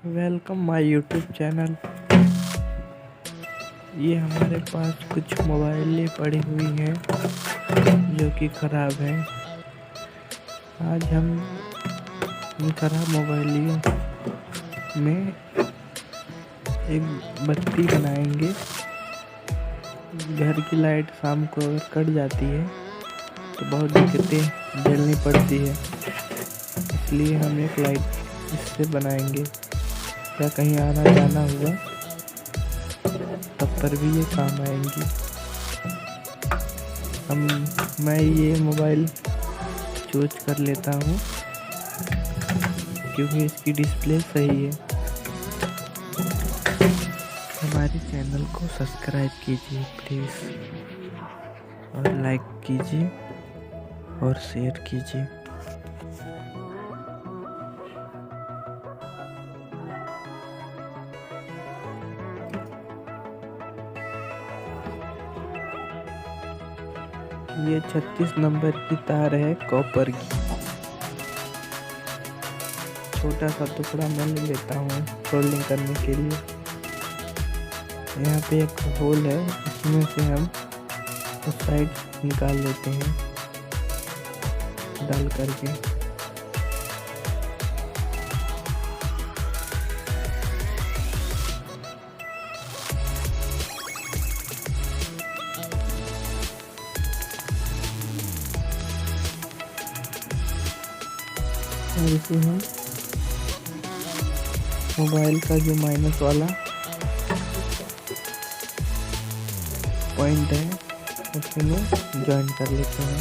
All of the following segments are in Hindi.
Welcome my YouTube channel. ये हमारे पास कुछ मोबाइलें पड़ी हुई हैं जो कि ख़राब हैं। आज हम इन ख़राब मोबाइलों में एक बत्ती बनाएंगे। घर की लाइट शाम को अगर कट जाती है तो बहुत दिक्कतें झेलनी पड़ती है, इसलिए हम एक लाइट इससे बनाएंगे। या कहीं आना जाना हुआ तब पर भी ये काम आएंगी। मैं ये मोबाइल चूज कर लेता हूँ क्योंकि इसकी डिस्प्ले सही है। हमारे चैनल को सब्सक्राइब कीजिए प्लीज़, और लाइक कीजिए और शेयर कीजिए। ये 36 नंबर की तार है कॉपर की। छोटा सा टुकड़ा मैं ले लेता हूँ सोल्डिंग करने के लिए। यहाँ पे एक होल है, इसमें से हम उस साइड निकाल लेते हैं डाल करके। और इसे हम मोबाइल का जो माइनस वाला पॉइंट है उसमें ज्वाइन कर लेते हैं।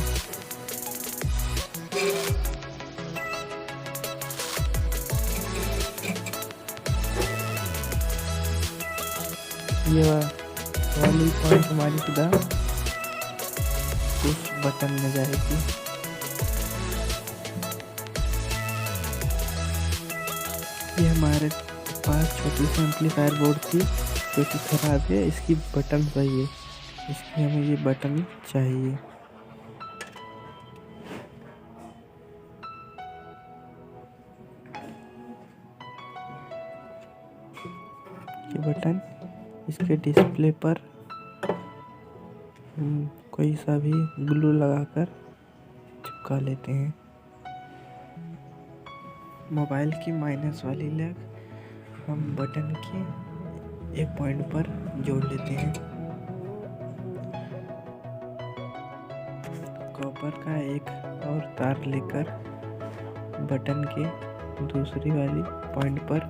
ये वाली पॉइंट हमारी सीधा उस बटन में जाएगी। ये हमारे पास छोटी सी एम्पलीफायर बोर्ड थी जो कि खराब है। इसकी बटन सही है, इसलिए हमें ये बटन चाहिए। ये बटन इसके डिस्प्ले पर कोई सा भी ग्लू लगाकर चिपका लेते हैं। मोबाइल की माइनस वाली लेग हम बटन के एक पॉइंट पर जोड़ लेते हैं। कॉपर का एक और तार लेकर बटन के दूसरी वाली पॉइंट पर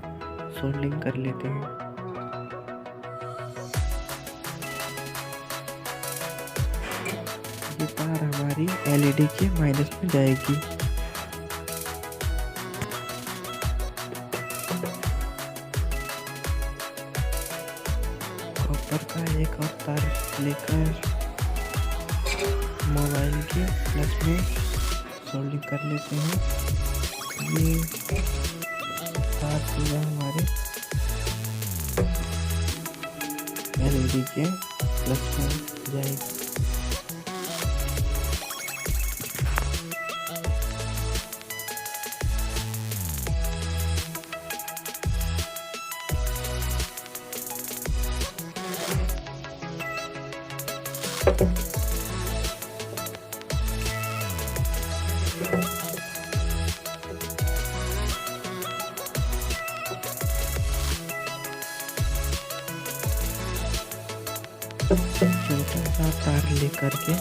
सोल्डिंग कर लेते हैं। ये तार हमारी एलईडी के माइनस में जाएगी। कॉपर का एक और तार लेकर मोबाइल के प्लस में सोल्डिंग कर लेते हैं। ये तार सीधा हमारे एलईडी के प्लस में जाएगी। छोटा सा तार लेकर के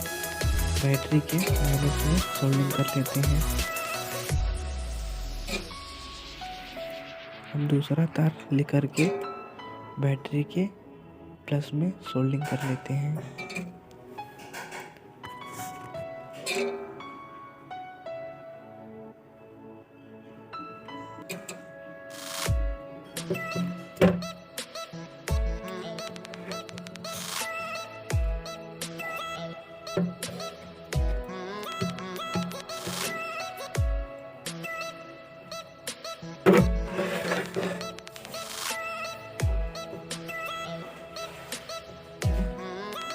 बैटरी के माइनस में सोल्डिंग कर लेते हैं। हम दूसरा तार लेकर के बैटरी के प्लस में सोल्डिंग कर लेते हैं।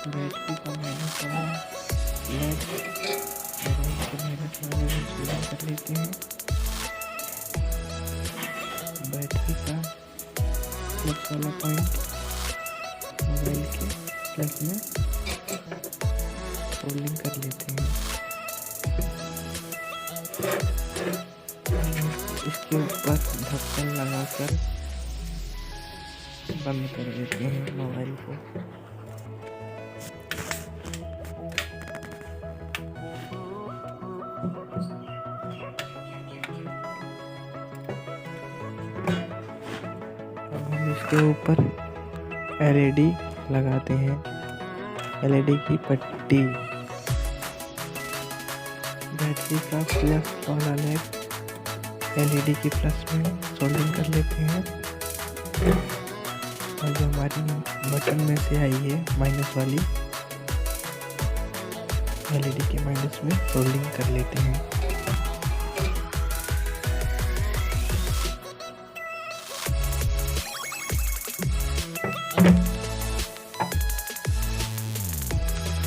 बैटरी का माइनस वाला लेग मोबाइल के माइनस वाले में सोल्डिंग कर लेते हैं। बैटरी का प्लस वाला पॉइंट मोबाइल के प्लस में होल्डिंग कर लेते हैं। इसके ऊपर ढक्कन लगाकर बंद कर देते हैं मोबाइल को। अब हम इसके ऊपर LED लगाते हैं, LED की पट्टी। बैटरी का प्लस वाला लेग LED की प्लस में सोल्डिंग कर लेते हैं और जो हमारी बटन में से आई है माइनस वाली LED के माइनस में सोल्डिंग कर लेते हैं।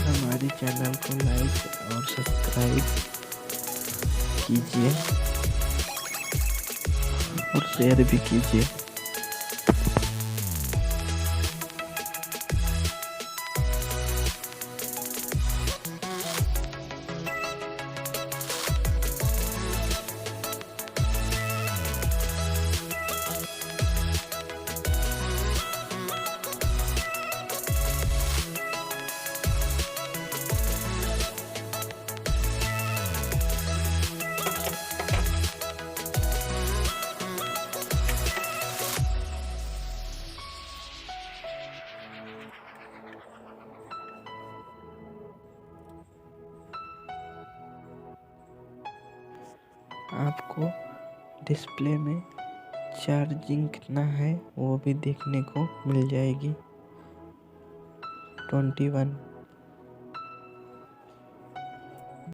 हमारे चैनल को लाइक और सब्सक्राइब कीजिए और शेयर भी कीजिए। आपको डिस्प्ले में चार्जिंग कितना है वो भी देखने को मिल जाएगी। 21